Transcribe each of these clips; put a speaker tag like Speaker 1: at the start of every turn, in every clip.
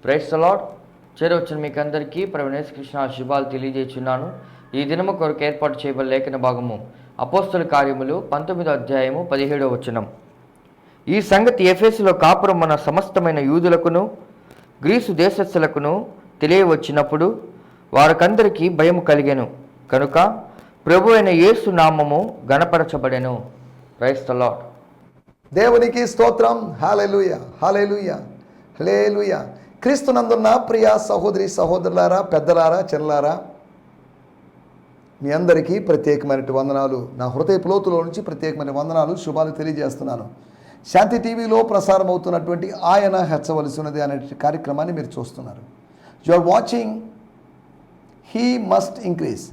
Speaker 1: Praise the lord. చేరవచ్చిన మీకు అందరికీ ప్రవీణేశ్ కృష్ణ శుభాలు తెలియజేస్తున్నాను. ఈ దినము కొరకు ఏర్పాటు చేయబడిన లేఖన భాగము అపోస్తల కార్యములు 19వ అధ్యాయము 17వ వచనం. ఈ సంగతి ఎఫెసులో కాపురం మన సమస్తమైన యూదులకును గ్రీసు దేశస్థులకును తెలియవచ్చినప్పుడు వారికందరికీ భయము కలిగెను. కనుక ప్రభు అయిన యేసు నామము గణపరచబడెను. Praise the lord.
Speaker 2: దేవునికి స్తోత్రం. హల్లెలూయా, హల్లెలూయా, హల్లెలూయా. క్రీస్తునందున్న ప్రియ సహోదరి సహోదరులారా, పెద్దలారా, చిన్నలారా, మీ అందరికీ ప్రత్యేకమైన వందనాలు. నా హృదయ లోతులో నుంచి ప్రత్యేకమైన వందనాలు, శుభాలు తెలియజేస్తున్నాను. శాంతి టీవీలో ప్రసారం అవుతున్నటువంటి ఆయన హెచ్చవలసినది అనే కార్యక్రమాన్ని మీరు చూస్తున్నారు. You are watching he must increase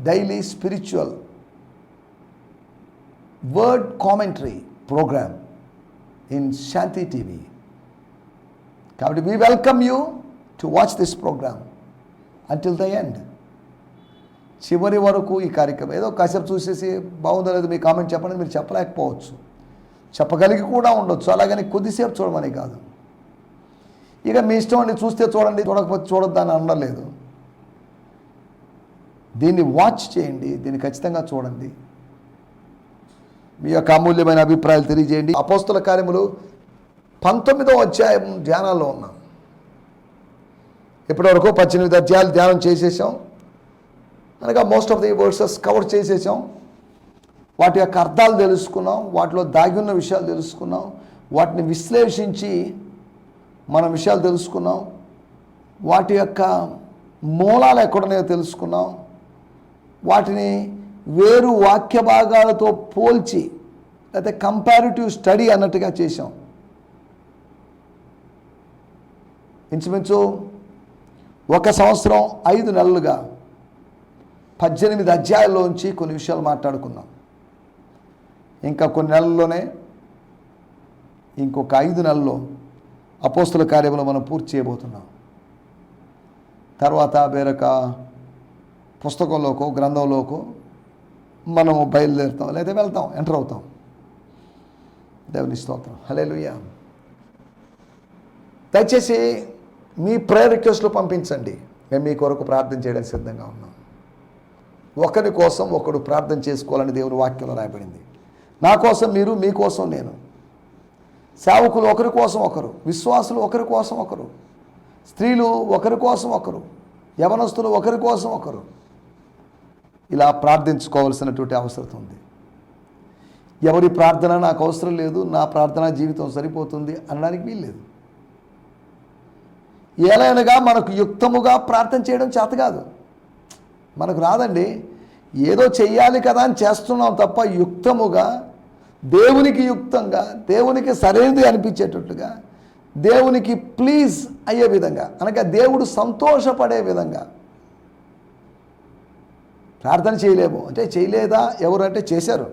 Speaker 2: daily spiritual word commentary programme in Shanti TV. కాబట్టి we welcome you to watch this program until the end. చివరి వరకు ఈ కార్యక్రమం ఏదో కాసేపు చూసేసి బాగుందో లేదో మీ కామెంట్ చెప్పండి, మీరు చెప్పలేకపోవచ్చు, చెప్పగలిగి కూడా ఉండొచ్చు. అలాగని కొద్దిసేపు చూడమని కాదు. ఇక మీ ఇష్టం అండి, చూస్తే చూడండి, చూడకపోతే చూడొద్దని అనలేదు. దీన్ని వాచ్ చేయండి, దీన్ని ఖచ్చితంగా చూడండి, మీ యొక్క అమూల్యమైన అభిప్రాయాలు తెలియజేయండి. అపోస్తల కార్యములు 19వ అధ్యాయం ధ్యానాల్లో ఉన్నాం. ఇప్పటివరకు 18 అధ్యాయాలు ధ్యానం చేసేసాం. అనగా most of the versus cover చేసేసాం. వాటి యొక్క అర్థాలు తెలుసుకున్నాం, వాటిలో దాగి ఉన్న విషయాలు తెలుసుకున్నాం, వాటిని విశ్లేషించి మన విషయాలు తెలుసుకున్నాం, వాటి యొక్క మూలాలు ఎక్కడున్నాయో తెలుసుకున్నాం, వాటిని వేరు వాక్య భాగాలతో పోల్చి లేకపోతే కంపారిటివ్ స్టడీ అన్నట్టుగా చేసాం. ఇంచుమించు 1 సంవత్సరం 5 నెలలుగా 18 అధ్యాయాల్లోంచి కొన్ని విషయాలు మాట్లాడుకున్నాం. ఇంకా కొన్ని నెలల్లోనే, ఇంకొక 5 నెలల్లో అపోస్తల కార్యములు మనం పూర్తి చేయబోతున్నాం. తర్వాత వేరొక పుస్తకంలోకో గ్రంథంలోకో మనము బయలుదేరుతాం, లేదా వెళ్తాం, ఎంటర్ అవుతాం. దేవుని స్తోత్రం. హల్లెలూయా. దయచేసి మీ ప్రేయర్ రిక్వెస్ట్లు పంపించండి, మేము మీ కొరకు ప్రార్థన చేయడానికి సిద్ధంగా ఉన్నాం. ఒకరి కోసం ఒకడు ప్రార్థన చేసుకోవాలని దేవుని వాక్యంలో రాయబడింది. నా కోసం మీరు, మీకోసం నేను. సేవకులు ఒకరి కోసం ఒకరు, విశ్వాసులు ఒకరి కోసం ఒకరు, స్త్రీలు ఒకరి కోసం ఒకరు, యవనస్తులు ఒకరి కోసం ఒకరు, ఇలా ప్రార్థించుకోవాల్సినటువంటి అవసరం ఉంది. ఎవరి ప్రార్థన నాకు అవసరం లేదు, నా ప్రార్థనా జీవితం సరిపోతుంది అనడానికి వీల్లేదు. ఏలైనగా మనకు యుక్తముగా ప్రార్థన చేయడం చేత కాదు, మనకు రాదండి. ఏదో చెయ్యాలి కదా అని చేస్తున్నాం తప్ప యుక్తముగా, దేవునికి యుక్తంగా, దేవునికి సరైనది అనిపించేటట్టుగా, దేవునికి ప్లీజ్ అయ్యే విధంగా, అనగా దేవుడు సంతోషపడే విధంగా ప్రార్థన చేయలేము. అంటే చేయలేదా ఎవరంటే చేశారు.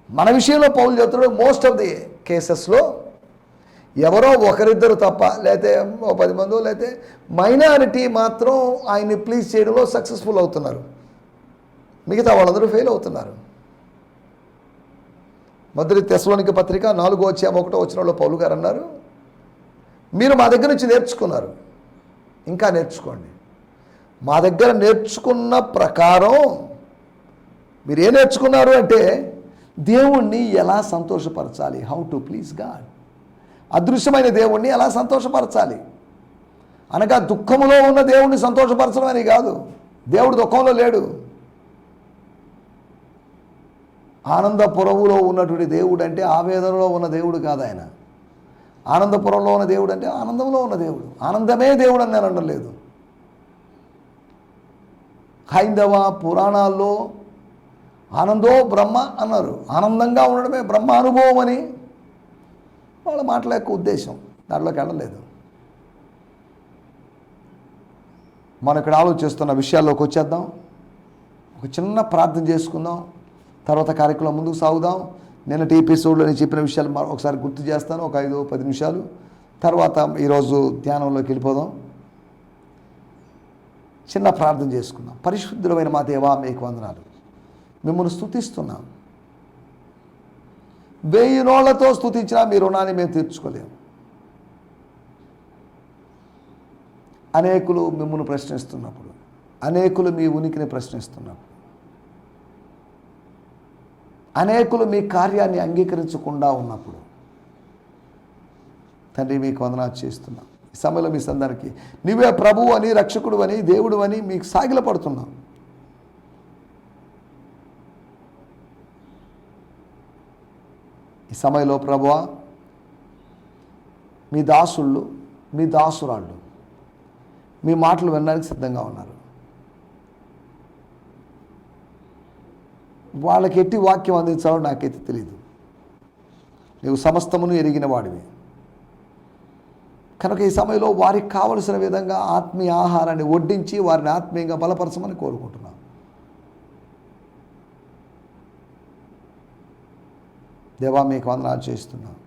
Speaker 2: మన విషయంలో పౌలు చెప్తున్నాడు, మోస్ట్ ఆఫ్ ది కేసెస్లో ఎవరో ఒకరిద్దరు తప్ప, లేకపోతే 10 మందో లేకపోతే మైనారిటీ మాత్రం ఆయన్ని ప్లీజ్ చేయడంలో సక్సెస్ఫుల్ అవుతున్నారు, మిగతా వాళ్ళందరూ ఫెయిల్ అవుతున్నారు. మొదటి తెస్సలోనిక పత్రిక 4వ అధ్యాయం 1వ వచనంలో పౌలు గారు అన్నారు, మీరు మా దగ్గర నుంచి నేర్చుకున్నారు, ఇంకా నేర్చుకోండి. మా దగ్గర నేర్చుకున్న ప్రకారం మీరు ఏం నేర్చుకున్నారు అంటే దేవుణ్ణి ఎలా సంతోషపరచాలి, హౌ టు ప్లీజ్ గాడ్. అదృశ్యమైన దేవుణ్ణి ఎలా సంతోషపరచాలి, అనగా దుఃఖములో ఉన్న దేవుణ్ణి సంతోషపరచడం అని కాదు. దేవుడు దుఃఖంలో లేడు. ఆనందపురములో ఉన్నటువంటి దేవుడు అంటే ఆవేదనలో ఉన్న దేవుడు కాదు ఆయన. ఆనందపురంలో ఉన్న దేవుడు అంటే ఆనందంలో ఉన్న దేవుడు. ఆనందమే దేవుడు అని నేను అనడం లేదు. హైందవ పురాణాల్లో ఆనందో బ్రహ్మ అన్నారు. ఆనందంగా ఉండడమే బ్రహ్మ అనుభవం అని వాళ్ళ మాటల యొక్క ఉద్దేశం. దాంట్లోకి వెళ్ళలేదు. మనం ఇక్కడ ఆలోచిస్తున్న విషయాల్లోకి వచ్చేద్దాం. ఒక చిన్న ప్రార్థన చేసుకుందాం, తర్వాత కార్యక్రమం ముందుకు సాగుదాం. నిన్నటి ఎపిసోడ్లో నేను చెప్పిన విషయాలు ఒకసారి గుర్తు చేస్తాను, ఒక 5-10 నిమిషాలు. తర్వాత ఈరోజు ధ్యానంలోకి వెళ్ళిపోదాం. చిన్న ప్రార్థన చేసుకుందాం. పరిశుద్ధులైన మా దేవా, మీకు వందనాలు. మిమ్మల్ని స్తుతిస్తున్నాం. 1000 నోళ్లతో స్తుతించినా మీ రుణాన్ని మేము తీర్చుకోలేము. అనేకులు మిమ్మల్ని ప్రశ్నిస్తున్నప్పుడు, అనేకులు మీ ఉనికిని ప్రశ్నిస్తున్నప్పుడు, అనేకులు మీ కార్యాన్ని అంగీకరించకుండా ఉన్నప్పుడు, తండ్రి మీకు వందనాలు చేస్తున్నాం. ఈ సమయంలో మీ సందరికి నువ్వే ప్రభువు అని, రక్షకుడు అని, దేవుడు అని మీకు సాగిలపడుతున్నాం. ఈ సమయంలో ప్రభువా, మీ దాసుళ్ళు, మీ దాసురాళ్ళు మీ మాటలు వినడానికి సిద్ధంగా ఉన్నారు. వాళ్ళకి ఎట్టి వాక్యం అందించాలో నాకైతే తెలియదు. నీవు సమస్తమును ఎరిగిన వాడివి కనుక ఈ సమయంలో వారికి కావలసిన విధంగా ఆత్మీయ ఆహారాన్ని వడ్డించి వారిని ఆత్మీయంగా బలపరచమని కోరుకుంటున్నాను. దేవా, మీకు వందనాలు చేస్తున్నాను.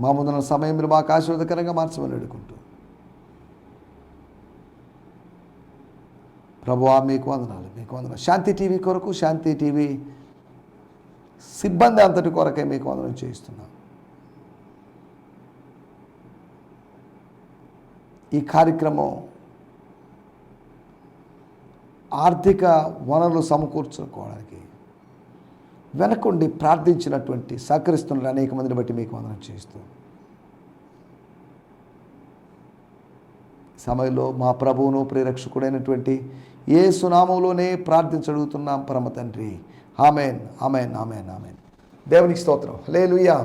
Speaker 2: మా ముందున్న సమయం మీరు మాకు ఆశీర్వాదకరంగా మార్చమని వేడుకుంటూ, ప్రభువా మీకు వందనాలు, మీకు వందనాలు. శాంతి టీవీ కొరకు, శాంతి టీవీ సిబ్బంది అంతటి కొరకే మీకు వందనం చేయిస్తున్నాను. ఈ కార్యక్రమం ఆర్థిక వనరులు సమకూర్చుకోవడానికి వెనకుండి ప్రార్థించినటువంటి సహకరిస్తున్న అనేక మందిని బట్టి మీకు వందనం చేస్తూ, సమయంలో మా ప్రభువును ప్రియరక్షకుడైనటువంటి యేసు నామములోనే ప్రార్థించడుగుతున్నాం పరమ తండ్రి. Amen, amen, amen, amen. దేవునికి స్తోత్రం. హల్లెలూయా.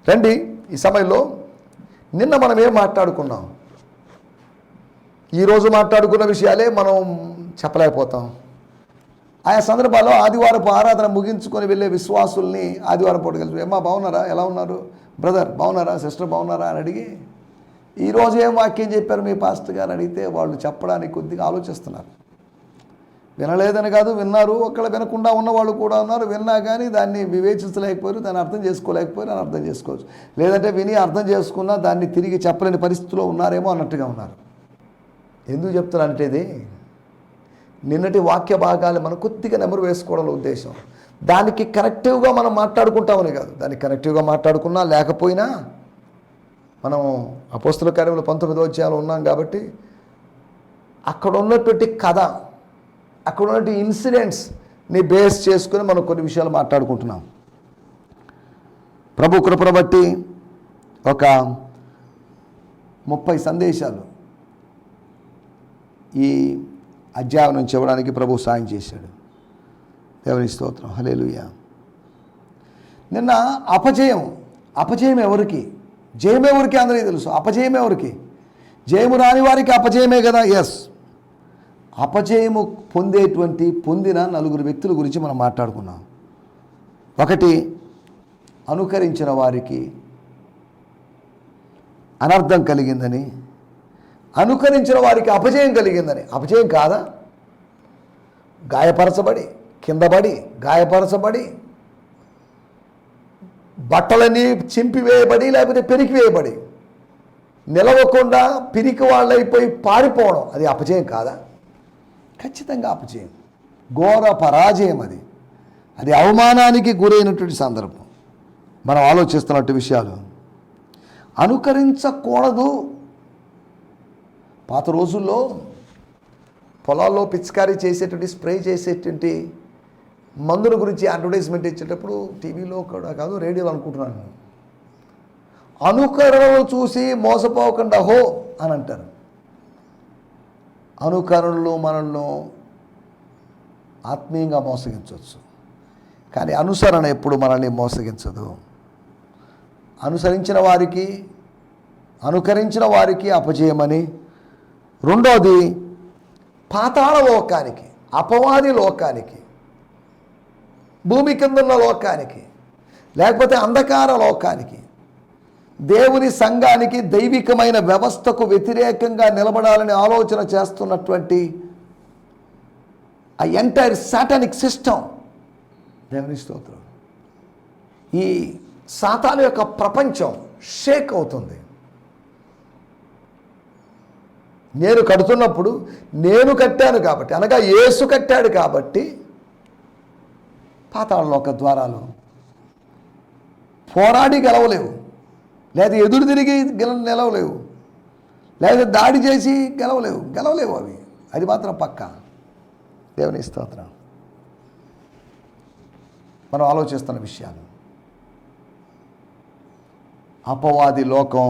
Speaker 2: రండి, ఈ సమయంలో నిన్న మనం ఏం మాట్లాడుకున్నాం? ఈరోజు మాట్లాడుకున్న విషయాలే మనం చెప్పలేకపోతాం. ఆయా సందర్భాల్లో ఆదివారపు ఆరాధన ముగించుకొని వెళ్ళే విశ్వాసుల్ని ఆదివారం పూట కలిసి, ఏమ్మా బాగున్నారా, ఎలా ఉన్నారు బ్రదర్, బాగున్నారా సిస్టర్, బాగున్నారా అని అడిగి, ఈరోజు ఏం వాక్యం చెప్పారు మీ పాస్టర్ గారు అడిగితే వాళ్ళు చెప్పడానికి కొద్దిగా ఆలోచిస్తున్నారు. వినలేదని కాదు, విన్నారు. ఒకళ్ళు వినకుండా ఉన్నవాళ్ళు కూడా ఉన్నారు. విన్నా కానీ దాన్ని వివేచించలేకపోయారు, దాన్ని అర్థం చేసుకోలేకపోయారు అని అర్థం చేసుకోవచ్చు. లేదంటే విని అర్థం చేసుకున్నా దాన్ని తిరిగి చెప్పలేని పరిస్థితిలో ఉన్నారేమో అన్నట్టుగా ఉన్నారు. ఎందుకు చెప్తున్నానంటే ఇది నిన్నటి వాక్య భాగాలు మనం కొద్దిగా నెమరు వేసుకోవడంలో ఉద్దేశం. దానికి కనెక్టివ్గా మనం మాట్లాడుకుంటామని కాదు, దానికి కనెక్టివ్గా మాట్లాడుకున్నా లేకపోయినా మనం అపోస్తల కార్యములు 19వ అధ్యాయంలో ఉన్నాం కాబట్టి అక్కడ ఉన్నటువంటి కథ, అక్కడ ఉన్నటువంటి ఇన్సిడెంట్స్ని బేస్ చేసుకుని మనం కొన్ని విషయాలు మాట్లాడుకుంటున్నాం. ప్రభు కృపను బట్టి ఒక 30 సందేశాలు ఈ అధ్యాయం నుంచి ఇవ్వడానికి ప్రభు సాయం చేశాడు. దేవుని స్తోత్రం. హల్లెలూయా. నిన్న అపజయం ఎవరికి, జయం ఎవరికి అందరికీ తెలుసు. అపజయం ఎవరికి? జయము రాని వారికి అపజయమే కదా. ఎస్, అపజయము పొందిన 4 వ్యక్తుల గురించి మనం మాట్లాడుకున్నాం. ఒకటి, అనుకరించిన వారికి అనర్థం కలిగిందని, అనుకరించిన వారికి అపజయం కలిగిందని. అపజయం కాదా? గాయపరచబడి, కిందపడి, గాయపరచబడి, బట్టలన్నీ చింపివేయబడి లేకపోతే పెరికివేయబడి, నిలవకుండా పిరికి వాళ్ళైపోయి పారిపోవడం, అది అపజయం కాదా? ఖచ్చితంగా అపజయం, ఘోర పరాజయం. అది అవమానానికి గురైనటువంటి సందర్భం. మనం ఆలోచిస్తున్నట్టు విషయాలు అనుకరించకూడదు. పాత రోజుల్లో పొలాల్లో పిచికారీ చేసేటువంటి, స్ప్రే చేసేటువంటి మందుల గురించి అడ్వర్టైజ్మెంట్ ఇచ్చేటప్పుడు టీవీలో కూడా కాదు, రేడియోలో అనుకుంటున్నాను, అనుకరణలు చూసి మోసపోకుండా హో అని అంటారు. అనుకరణలు మనల్ని ఆత్మీయంగా మోసగించవచ్చు, కానీ అనుసరణ ఎప్పుడు మనల్ని మోసగించదు. అనుకరించిన వారికి అపజయమని. రెండోది, పాతాళ లోకానికి, అపవాది లోకానికి, భూమి కిందున్న లోకానికి, లేకపోతే అంధకార లోకానికి, దేవుని సంఘానికి, దైవికమైన వ్యవస్థకు వ్యతిరేకంగా నిలబడాలని ఆలోచన చేస్తున్నటువంటి ఆ ఎంటైర్ సాటానిక్ సిస్టమ్, దేవుని స్తోత్రం, ఈ సాతాను యొక్క ప్రపంచం షేక్ అవుతుంది. నేను కడుతున్నప్పుడు నేను కట్టాను కాబట్టి, అనగా యేసు కట్టాడు కాబట్టి పాతాళలోక ద్వారాలు పోరాడి గెలవలేవు, లేదా ఎదురు తిరిగి నిలవలేవు. లేదా దాడి చేసి గెలవలేవు అవి, అది మాత్రం పక్కా. దేవుని స్తోత్రం. మనం ఆలోచిస్తున్న విషయాలు, అపవాది లోకం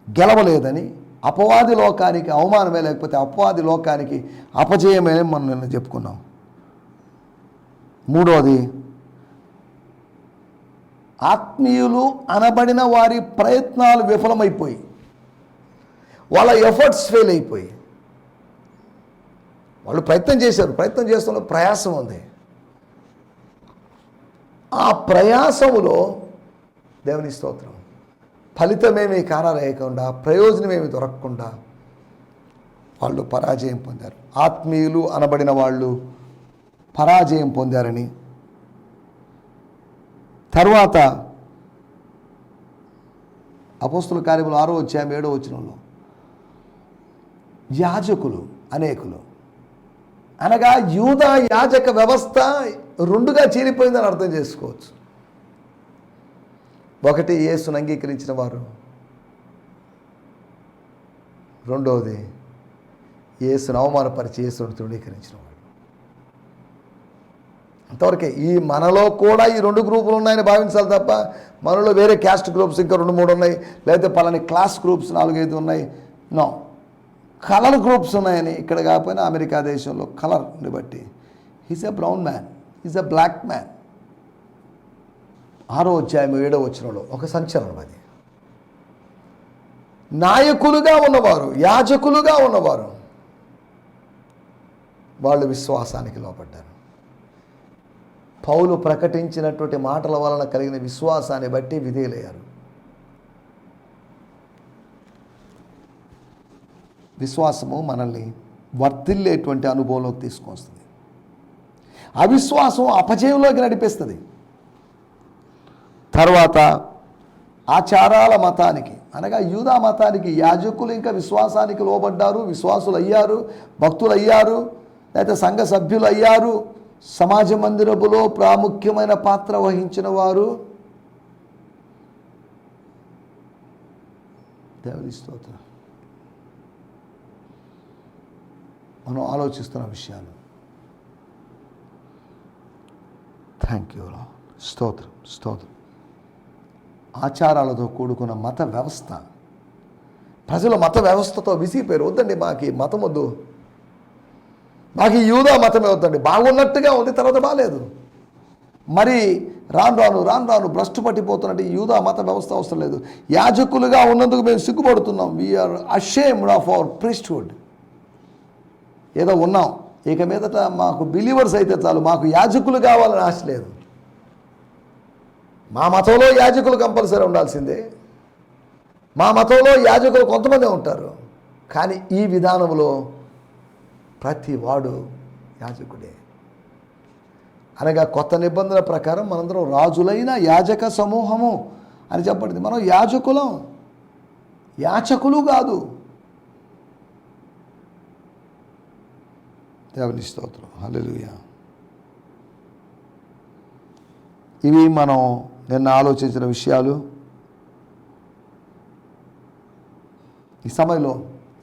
Speaker 2: గెలవలేదని, అపవాది లోకానికి అవమానమే, లేకపోతే అపవాది లోకానికి అపజయమే మనం నిన్న చెప్పుకున్నాం. మూడోది, ఆత్మీయులు అనబడిన వారి ప్రయత్నాలు విఫలమైపోయి, వాళ్ళ ఎఫర్ట్స్ ఫెయిల్ అయిపోయి, వాళ్ళు ప్రయత్నం చేస్తున్న ప్రయాసం ఉంది. ఆ ప్రయాసములో దేవుని స్తోత్రం ఫలితమేమీ కానలేకుండా, ప్రయోజనమేమి దొరకకుండా వాళ్ళు పరాజయం పొందారు. ఆత్మీయులు అనబడిన వాళ్ళు పరాజయం పొందారని. తర్వాత అపోస్తుల కార్యములు 6వ అధ్యాయం 7వ వచనంలో యాజకులు అనేకులు, అనగా యూదా యాజక వ్యవస్థ రెండుగా చీలిపోయిందని అర్థం చేసుకోవచ్చు. ఒకటి యేసును అంగీకరించిన వారు, రెండవది యేసును అవమానపరిచి యేసును తృణీకరించిన వారు. అంతవరకే. మనలో కూడా ఈ 2 గ్రూపులు ఉన్నాయని భావించాలి తప్ప, మనలో వేరే క్యాస్ట్ గ్రూప్స్ ఇంకా 2-3 ఉన్నాయి, లేకపోతే పలాని క్లాస్ గ్రూప్స్ 4-5 ఉన్నాయి. నో, కలర్ గ్రూప్స్ ఉన్నాయని ఇక్కడ కాకపోయినా అమెరికా దేశంలో కలర్ని బట్టి he's a brown man, he's a black man. 6వ అధ్యాయం 7వ వచనంలో ఒక సంచలనం అది. నాయకులుగా ఉన్నవారు, యాజకులుగా ఉన్నవారు, వాళ్ళు విశ్వాసానికి లోపడ్డారు. పౌలు ప్రకటించినటువంటి మాటల వలన కలిగిన విశ్వాసాన్ని బట్టి విధేయులయ్యారు. విశ్వాసము మనల్ని వర్ధిల్లేటువంటి అనుభవంలోకి తీసుకొస్తుంది. అవిశ్వాసం అపజయంలోకి నడిపిస్తుంది. తర్వాత ఆచారాల మతానికి, అనగా యూదా మతానికి యాజకులు ఇంకా విశ్వాసానికి లోబడ్డారు, విశ్వాసులు అయ్యారు, భక్తులు అయ్యారు, లేకపోతే సంఘ సభ్యులు అయ్యారు, సమాజ మందిరములో ప్రాముఖ్యమైన పాత్ర వహించిన వారు. దేవుని స్తోత్రం. మనం ఆలోచిస్తున్న విషయాలు. Thank you lord. స్తోత్రం. ఆచారాలతో కూడుకున్న మత వ్యవస్థ, ప్రజలు మత వ్యవస్థతో విసిగిపోయారు. వద్దండి, మాకు ఈ మతం వద్దు, మాకు ఈ యూదా మతమే వద్దండి. బాగున్నట్టుగా ఉంది, తర్వాత బాగాలేదు. మరి రాను భ్రష్టు పట్టిపోతున్నట్టు ఈ యూదా మత వ్యవస్థ అవసరం లేదు. యాజకులుగా ఉన్నందుకు మేము సిగ్గుపడుతున్నాం. We are ashamed of our priesthood. ఏదో ఉన్నాం, ఇక మీదట మాకు బిలీవర్స్ అయితే చాలు, మాకు యాజకులు కావాలని ఆశ లేదు. మా మతంలో యాజకులు కంపల్సరీ ఉండాల్సిందే. మా మతంలో యాజకులు కొంతమంది ఉంటారు, కానీ ఈ విధానంలో ప్రతి వాడు యాజకుడే. అనగా కొత్త నిబంధన ప్రకారం మనందరం రాజులైన యాజక సమూహము అని చెప్పబడింది. మనం యాజకులం, యాచకులు కాదు. దేవుని స్తోత్రం. హల్లెలూయా. ఇవి మనం నిన్న ఆలోచించిన విషయాలు. ఈ సమయంలో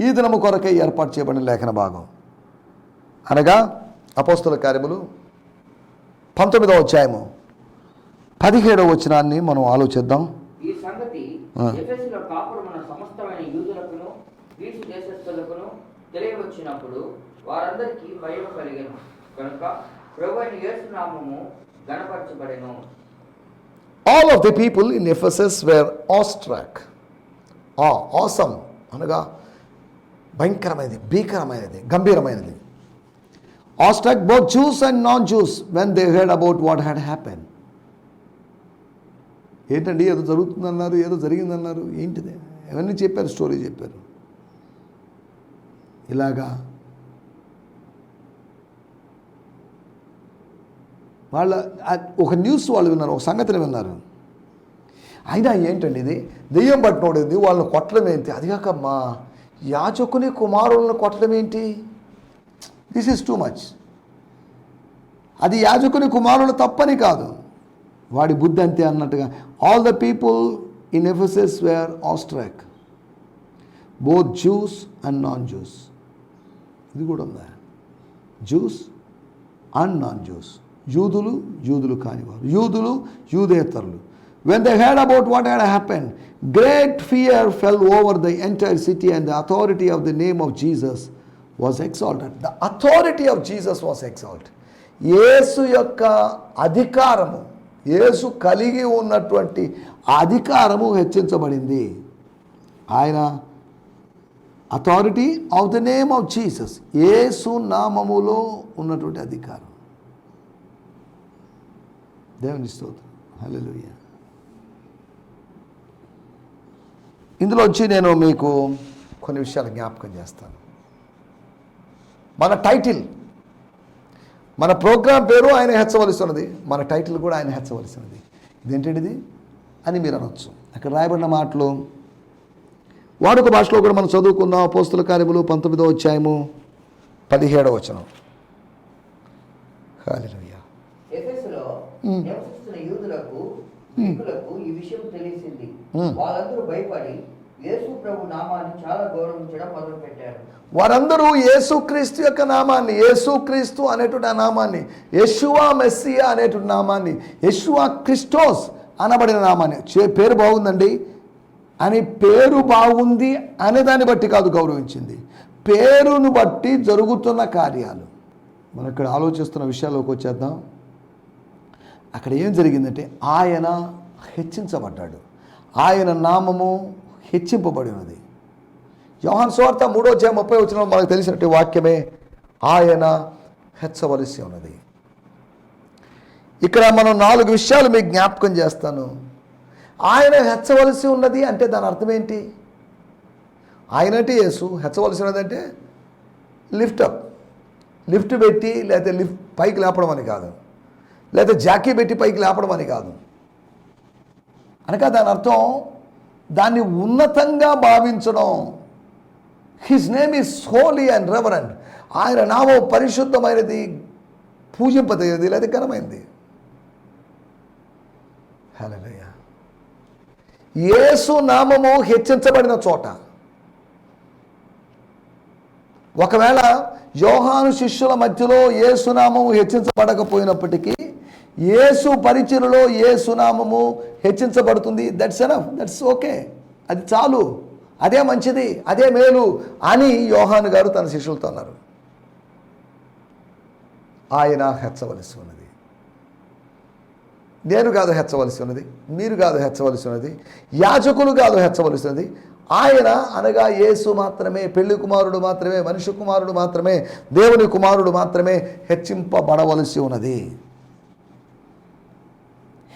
Speaker 2: ఈ దినము కొరకై ఏర్పాటు చేయబడిన లేఖన భాగం, అనగా అపోస్తుల కార్యములు 19వ అధ్యాయము 17వ వచనాన్ని మనం ఆలోచిద్దాం.
Speaker 1: ఈ సంగతి ఎఫెసులో కాపురమున సమస్తమైన యూదులకును గ్రీసు దేశస్థులకును తెలియవచ్చినప్పుడు వారందరికీ భయం కలిగెను. కనుక ప్రభువైన యేసు నామము గణపరచబడెను.
Speaker 2: All of the people in Ephesus were awestruck. Awesome అనగా భయంకరమైనది, భీకరమైనది, గంభీరమైనది. Awestruck both Jews and non-Jews when they heard about what had happened. ఏంటండి, ఏదో జరుగుతుందన్నారు, ఏదో జరిగిందన్నారు, ఏంటిది, అవన్నీ చెప్పారు, స్టోరీ చెప్పారు. ఇలాగా వాళ్ళ ఒక న్యూస్ వాళ్ళు విన్నారు, ఒక సంగతిని విన్నారు. అయినా ఏంటండి ఇది, దెయ్యం పట్టినోడేది, వాళ్ళని కొట్టడం ఏంటి, అదిగాక మా యాజకుని కుమారులను కొట్టడం ఏంటి, దిస్ ఈజ్ టూ మచ్. అది యాజకుని కుమారులు తప్పని కాదు, వాడి బుద్ధి అంతే అన్నట్టుగా. All the people in Ephesus were awestruck. Both Jews and non Jews. ఇది కూడా ఉందా? Jews and non Jews. యూదులు, యూదులు కానివారు, యూదులు, యూదేతరులు. When they heard about what had happened, great fear fell over the entire city, and the authority of the name of Jesus was exalted. The authority of Jesus was exalted. యేసు యొక్క అధికారము, యేసు కలిగి ఉన్నటువంటి అధికారము హెచ్చించబడింది. ఆయన authority of the name of Jesus, యేసు నామములో ఉన్నటువంటి అధికారం. దేవుని స్తోత్రం. హల్లెలూయా. ఇందులోంచి నేను మీకు కొన్ని విషయాలు జ్ఞాపకం చేస్తాను. మన టైటిల్, మన ప్రోగ్రాం పేరు ఆయన హెచ్చవలసినది, మన టైటిల్ కూడా ఆయన హెచ్చవలసినది. ఇదేంటిది అని మీరు అనొచ్చు. అక్కడ రాయబడిన మాటలు వాడుక భాషలో కూడా మనం చదువుకుందాం. అపోస్తుల కార్యములు 19వ అధ్యాయము 17వ వచనం. హల్లెలూయా.
Speaker 1: ఎఫెసులో నివసిస్తున్న యూదులకు, గ్రీకులకు ఈ విషయం తెలిసింది. వాళ్ళందరూ భయపడి యేసు ప్రభు నామాన్ని చాలా గౌరవించడం మొదలుపెట్టారు.
Speaker 2: వారందరూ యేసుక్రీస్తు యొక్క నామాన్ని, యేసుక్రీస్తు అనేటువంటి ఆ నామాన్ని, యెషువా మెస్సియా అనేటువంటి నామాన్ని, యెషువా క్రిస్టోస్ అనబడిన నామాన్ని, పేరు బాగుందండి అని, పేరు బాగుంది అనే దాన్ని బట్టి కాదు గౌరవించింది, పేరును బట్టి జరుగుతున్న కార్యాలు. మనం ఇక్కడ ఆలోచిస్తున్న విషయాల్లోకి వచ్చేద్దాం. అక్కడ ఏం జరిగిందంటే ఆయన హెచ్చించబడ్డాడు, ఆయన నామము హెచ్చింపబడి ఉన్నది. యోహాను సువార్త 3వ అధ్యాయం 30వ వచనంలో మనకు తెలిసినట్టు వాక్యమే ఆయన హెచ్చవలసి ఉన్నది. ఇక్కడ మనం 4 విషయాలు మీకు జ్ఞాపకం చేస్తాను. ఆయన హెచ్చవలసి ఉన్నది అంటే దాని అర్థం ఏంటి? ఆయన అంటే యేసు, హెచ్చవలసి ఉన్నది అంటే లిఫ్ట్ పెట్టి లేకపోతే పైకి లేపడం అని కాదు, లేదా జాకీ పెట్టి పైకి లేపడం అని కాదు. అనగా దాని అర్థం దాన్ని ఉన్నతంగా భావించడం. His name is Holi and reverent. ఆయన నామం పరిశుద్ధమైనది, పూజింపదగినది, లేదా ఘనమైనది. హల్లెలూయా. యేసు నామము హెచ్చించబడిన చోట, ఒకవేళ యోహాను శిష్యుల మధ్యలో యేసు నామము హెచ్చించబడకపోయినప్పటికీ యేసు పరిచర్యలో యేసు నామము హెచ్చించబడుతుంది. దట్స్ ఎనఫ్, దట్స్ ఓకే, అది చాలు, అదే మంచిది, అదే మేలు అని యోహాను గారు తన శిష్యులతో అన్నారు. ఆయన హెచ్చవలసి ఉన్నది. నేను కాదు హెచ్చవలసి ఉన్నది, మీరు కాదు హెచ్చవలసి ఉన్నది, యాజకులు కాదు హెచ్చవలసి ఉన్నది. ఆయన అనగా యేసు మాత్రమే, పెళ్లి కుమారుడు మాత్రమే, మనిషి కుమారుడు మాత్రమే, దేవుని కుమారుడు మాత్రమే హెచ్చింపబడవలసి ఉన్నది.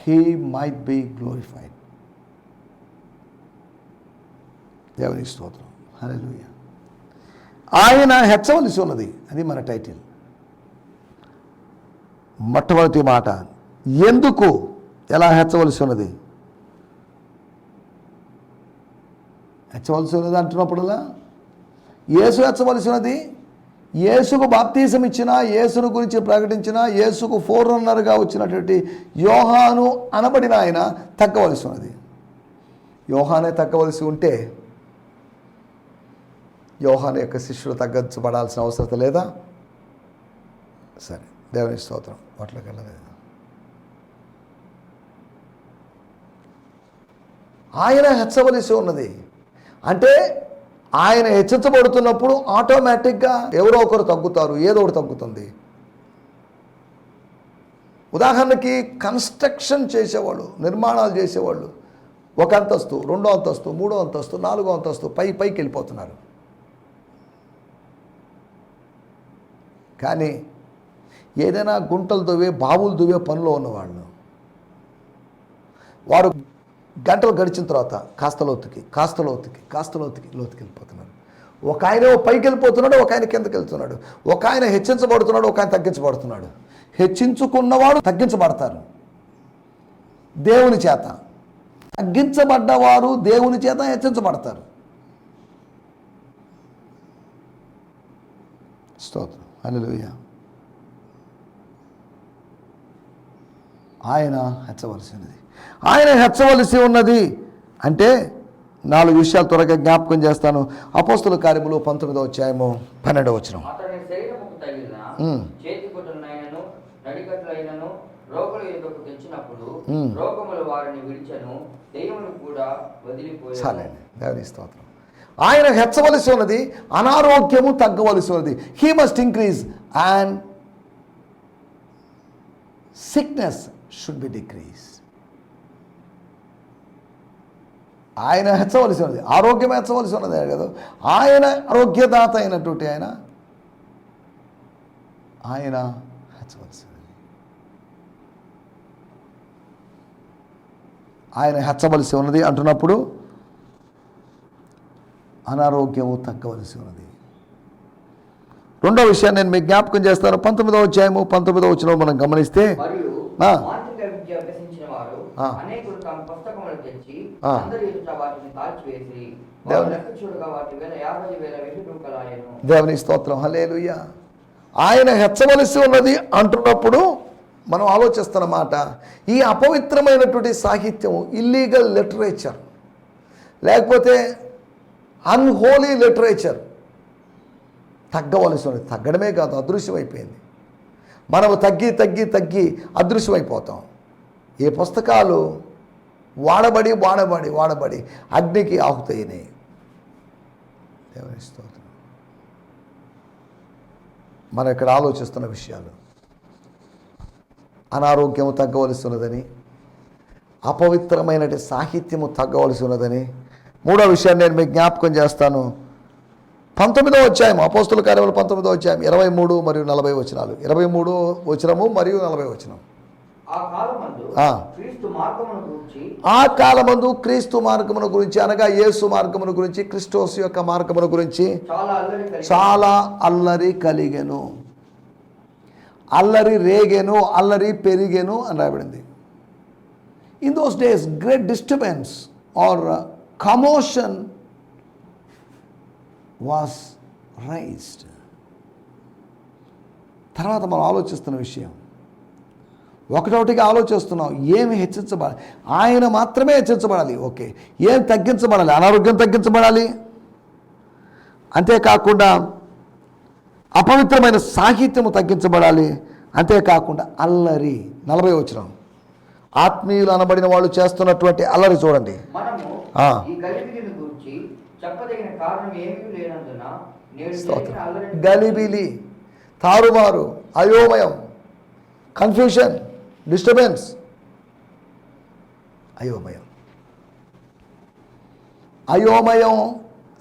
Speaker 2: He might be glorified. దేవుని స్తోత్రం. హల్లెలూయా. ఆయన హెచ్చవలసి ఉన్నది, అది మన టైటిల్. మొట్టమొదటి మాట, ఎందుకు, ఎలా హెచ్చవలసి ఉన్నది? హెచ్చవలసి ఉన్నది అంటున్నప్పుడల్లా యేసు హెచ్చవలసి ఉన్నది. యేసుకు బాప్తీసం ఇచ్చిన, యేసును గురించి ప్రకటించిన, యేసుకు ఫోర్రన్నర్గా వచ్చినటువంటి యోహాను అనబడిన ఆయన తగ్గవలసి ఉన్నది. యోహానే తగ్గవలసి ఉంటే యోహాను యొక్క శిష్యులు తగ్గించబడాల్సిన అవసరం లేదా? సరే, దేవుని స్తోత్రం. వాటిలోకి వెళ్ళలేదు. ఆయన హెచ్చవలసి ఉన్నది అంటే ఆయన హెచ్చించబడుతున్నప్పుడు ఆటోమేటిక్గా ఎవరో ఒకరు తగ్గుతారు, ఏదో ఒకటి తగ్గుతుంది. ఉదాహరణకి కన్స్ట్రక్షన్ చేసేవాళ్ళు, నిర్మాణాలు చేసేవాళ్ళు 1 అంతస్తు, 2వ అంతస్తు, 3వ అంతస్తు, 4వ అంతస్తు పైకి వెళ్ళిపోతున్నారు. కానీ ఏదైనా గుంటలు దువ్వే, బావులు దువ్వే పనిలో ఉన్నవాళ్ళు, వారు గంటలు గడిచిన తర్వాత కాస్త లోతుకి వెళ్ళిపోతున్నారు. ఒక ఆయన పైకి వెళ్ళిపోతున్నాడు, ఒక ఆయన కిందకి వెళ్తున్నాడు. ఒక ఆయన హెచ్చించబడుతున్నాడు, ఒక ఆయన తగ్గించబడుతున్నాడు. హెచ్చించుకున్నవాడు తగ్గించబడతారు దేవుని చేత, తగ్గించబడ్డవారు దేవుని చేత హెచ్చించబడతారు. స్తోత్రం. హల్లెలూయా. ఆయన హెచ్చవలసినది, ఆయన హెచ్చవలసి ఉన్నది అంటే 4 విషయాలు త్వరగా జ్ఞాపకం చేస్తాను. అపోస్తుల కార్యములు 19వ అధ్యాయము 12వ వచనం.
Speaker 1: అతని శరీరముకు తగిలిన చేతి గుడ్డలనైనను నడికట్లైనను రోగుల ఎదుకు తెచ్చినప్పుడు రోగములు వారిని విడిచెను, దెయ్యములు కూడా వదిలిపోయాయి.
Speaker 2: చాలండి, దేవుని స్తోత్రం. ఆయన హెచ్చవలసి ఉన్నది, అనారోగ్యము తగ్గవలసి ఉన్నది. He must increase and sickness should be decrease. ఆయన హెచ్చవలసి ఉన్నది, ఆరోగ్యం హెచ్చవలసి ఉన్నది కదా. ఆయన ఆరోగ్యదాత అయినటువంటి ఆయన హెచ్చవలసి ఉన్నది. ఆయన హెచ్చవలసి ఉన్నది అంటున్నప్పుడు అనారోగ్యము తగ్గవలసి ఉన్నది. రెండో విషయాన్ని నేను మీకు జ్ఞాపకం చేస్తాను. 19వ అధ్యాయము 19వ వచనం మనం గమనిస్తే, దేవుని స్తోత్రం, హల్లెలూయా. ఆయన హెచ్చవలసి ఉన్నది అంటున్నప్పుడు మనం ఆలోచిస్తున్నమాట, ఈ అపవిత్రమైనటువంటి సాహిత్యం, ఇల్లీగల్ లిటరేచర్ లేకపోతే అన్హోలీ లిటరేచర్ తగ్గవలసి ఉన్నది. తగ్గడమే కాదు, అదృశ్యమైపోయింది. మనము తగ్గి తగ్గి తగ్గి అదృశ్యమైపోతాం. ఈ పుస్తకాలు వాడబడి వాడబడి వాడబడి అగ్నికి ఆహుతయినాయి. దేవుని స్తోత్రం. మనం ఇక్కడ ఆలోచిస్తున్న విషయాలు, అనారోగ్యము తగ్గవలసి ఉన్నదని, అపవిత్రమైన సాహిత్యము తగ్గవలసి ఉన్నదని. మూడో విషయాన్ని నేను మీకు జ్ఞాపకం చేస్తాను. 19వ అధ్యాయం, అపోస్తుల కార్యములు 19వ అధ్యాయం 23 మరియు 40 వచనాలు. 23వ వచనము మరియు 40వ వచనం.
Speaker 1: ఆ
Speaker 2: కాలమందు క్రీస్తు మార్గమును గురించి, అనగా యేసు మార్గమును గురించి, క్రిస్టోస్ యొక్క మార్గమును గురించి చాలా అల్లరి కలిగెను, అల్లరి రేగెను, అల్లరి పెరిగెను అని రాయబడింది. In those days great disturbance or commotion was raised. తర్వాత మనం ఆలోచిస్తున్న విషయం, ఒకటొకటిగా ఆలోచిస్తున్నాం. ఏమి హెచ్చించబడాలి? ఆయన మాత్రమే హెచ్చించబడాలి. ఓకే, ఏం తగ్గించబడాలి? అనారోగ్యం తగ్గించబడాలి. అంతేకాకుండా అపవిత్రమైన సాహిత్యము తగ్గించబడాలి. అంతేకాకుండా అల్లరి, 40వ వచనం, ఆత్మీయులు అనబడిన వాళ్ళు చేస్తున్నటువంటి అల్లరి చూడండి. గలిబిలి, తారుమారు, అయోమయం, కన్ఫ్యూషన్, డిస్టర్బెన్స్. అయోమయం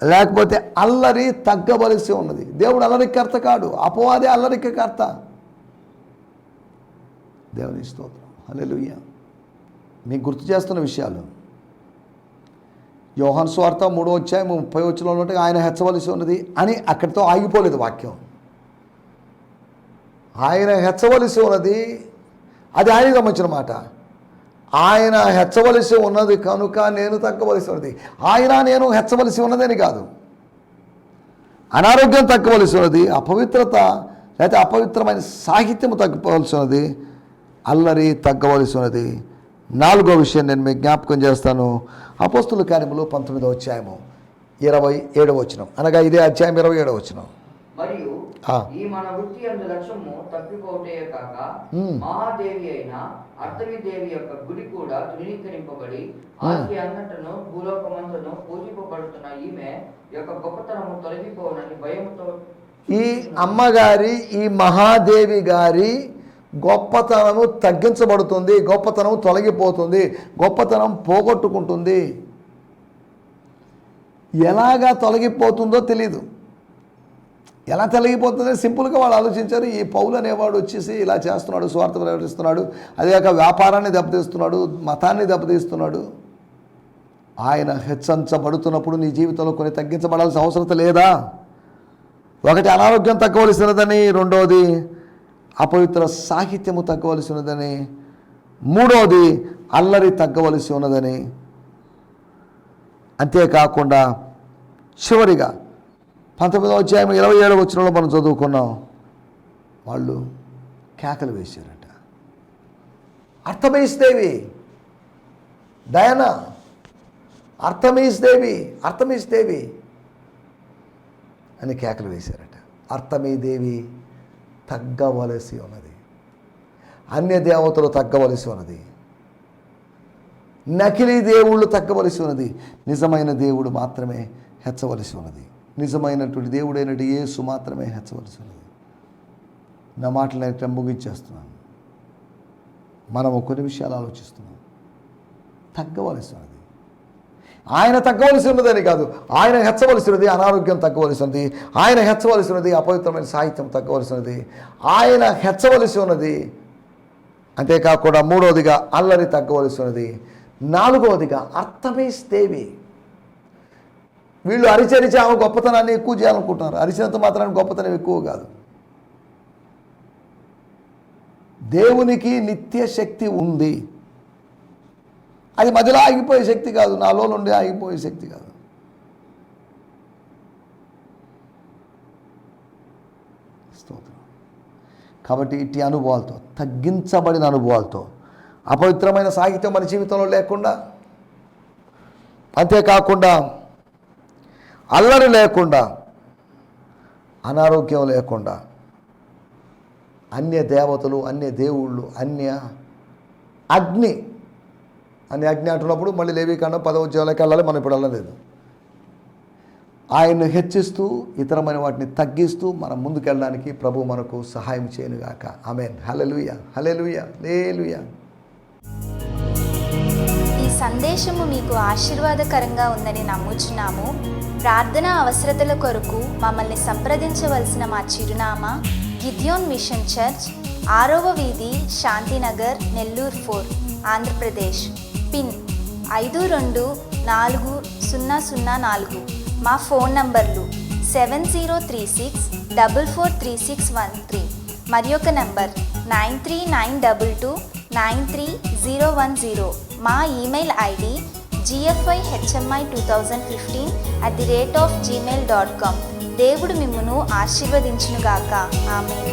Speaker 2: లేకపోతే అల్లరి తగ్గవలసి ఉన్నది. దేవుడు అల్లరికర్త కాడు, అపవాదే అల్లరికర్త. దేవుని స్తోత్రం, హల్లెలూయా. మీకు గుర్తు చేస్తున్న విషయాలు, యోహాను సువార్త 3వ అధ్యాయం 30వ వచనంలో ఉంటే ఆయన హెచ్చవలసి ఉన్నది అని అక్కడితో ఆగిపోలేదు వాక్యం. ఆయన హెచ్చవలసి ఉన్నది, అది ఆయనకు సంబంధించిన మాట. ఆయన హెచ్చవలసి ఉన్నది కనుక నేను తగ్గవలసి ఉన్నది. ఆయన నేను హెచ్చవలసి ఉన్నదని కాదు. అనారోగ్యం తగ్గవలసి ఉన్నది, అపవిత్రత లేకపోతే అపవిత్రమైన సాహిత్యము తగ్గవలసి ఉన్నది, అల్లరి తగ్గవలసి ఉన్నది. 4వ విషయం నేను మీకు జ్ఞాపకం చేస్తాను. అపోస్తుల కార్యములు 19వ అధ్యాయము 27వ వచనం, అనగా ఇదే అధ్యాయం 27వ వచనం.
Speaker 1: మరియు ఈ మన వృత్తి అందు లక్ష్యము తప్పిపోటే కాక మహాదేవి అయిన అర్ధవిదేవి యొక్క గుడి కూడా తృణీకరింపబడి ఆస్తి అన్నట్టును భూలోకమంతను పూజింపబడుతున్న ఈమె యొక్క గొప్పతనము తొలగిపోనని భయముతో
Speaker 2: ఈ అమ్మగారి, ఈ మహాదేవి గారి గొప్పతనము తగ్గించబడుతుంది, గొప్పతనం తొలగిపోతుంది, గొప్పతనం పోగొట్టుకుంటుంది. ఎలాగా తొలగిపోతుందో తెలీదు. ఎలా తొలగిపోతుందో సింపుల్గా వాళ్ళు ఆలోచించారు. ఈ పౌలు అనేవాడు వచ్చేసి ఇలా చేస్తున్నాడు, స్వార్థ ప్రకటిస్తున్నాడు, అదేకాక వ్యాపారాన్ని దెబ్బతీస్తున్నాడు, మతాన్ని దెబ్బతీస్తున్నాడు. ఆయన హెచ్చరించబడుతున్నప్పుడు నీ జీవితంలో కొన్ని తగ్గించబడాల్సిన అవసరం లేదా? ఒకటి అనారోగ్యం తగ్గవలసినదని, రెండవది అపవిత్ర సాహిత్యము తగ్గవలసి ఉన్నదని, మూడవది అల్లరి తగ్గవలసి ఉన్నదని. అంతేకాకుండా చివరిగా 19వ అధ్యాయం 27వ వచనంలో మనం చదువుకున్నాం, వాళ్ళు కేకలు వేశారట. అర్థమేస్తేవి డయానా, అర్తమీస్ దేవి, అర్తమీస్ దేవి అని కేకలు వేశారట. అర్తమీ దేవి తగ్గవలసి ఉన్నది, అన్య దేవతలు తగ్గవలసి ఉన్నది, నకిలీ దేవుళ్ళు తగ్గవలసి ఉన్నది, నిజమైన దేవుడు మాత్రమే హెచ్చవలసి ఉన్నది, నిజమైనటువంటి దేవుడైనటువంటి యేసు మాత్రమే హెచ్చవలసి ఉన్నది. నా మాటలు నేను ముగించేస్తున్నాను. మనము కొన్ని విషయాలు ఆలోచిస్తున్నాం. తగ్గవలసి ఉన్నది, ఆయన తగ్గవలసి ఉన్నదని కాదు, ఆయన హెచ్చవలసి ఉన్నది. అనారోగ్యం తగ్గవలసి ఉన్నది, ఆయన హెచ్చవలసి ఉన్నది. అపవిత్రమైన సాహిత్యం తగ్గవలసి ఉన్నది, ఆయన హెచ్చవలసి ఉన్నది. అంతేకాకుండా మూడవదిగా అల్లరి తగ్గవలసి ఉన్నది. నాలుగవదిగా అర్తమీస్ దేవి. వీళ్ళు అరిచరిచి ఆమె గొప్పతనాన్ని ఎక్కువ చేయాలనుకుంటున్నారు. అరిచినంత మాత్రాన్ని గొప్పతనం ఎక్కువ కాదు. దేవునికి నిత్య శక్తి ఉంది. అది మధ్యలో ఆగిపోయే శక్తి కాదు, నాలో నుండి ఆగిపోయే శక్తి కాదు. స్తోత్రం. కాబట్టి ఇట్టి అనుభవాలతో, తగ్గించబడిన అనుభవాలతో, అపవిత్రమైన సాహిత్యం మన జీవితంలో లేకుండా, అంతేకాకుండా అల్లరి లేకుండా, అనారోగ్యం లేకుండా, అన్య దేవతలు, అన్య దేవుళ్ళు, అన్య అగ్ని అంటున్నప్పుడు మళ్ళీ లేవీకాండం 10వ అధ్యాయంలోకి వెళ్ళాలి. మనం ఇప్పుడు వెళ్ళలేదు. ఆయన్ను హెచ్చిస్తూ ఇతరమైన వాటిని తగ్గిస్తూ మనం ముందుకెళ్ళడానికి ప్రభు మనకు సహాయం చేయనుగాక. ఆమేన్. హల్లెలూయా, హల్లెలూయా, హల్లెలూయా.
Speaker 3: ఈ సందేశము మీకు ఆశీర్వాదకరంగా ఉందని నమ్ముచున్నాము. ప్రార్థన అవసరతల కొరకు మమ్మల్ని సంప్రదించవలసిన మా చిరునామా గిద్యోన్ మిషన్ చర్చ్, 6వ వీధి, శాంతినగర్, నెల్లూరు 4, ఆంధ్రప్రదేశ్. పిన్ 524004. మా ఫోన్ నంబర్లు 7036443613 మరి ఒక నంబర్ 9392293010. మా ఈమెయిల్ ఐడి gfihmi2015@gmail.com. దేవుడు మిమ్మును ఆశీర్వదించునుగాక. ఆమేన్.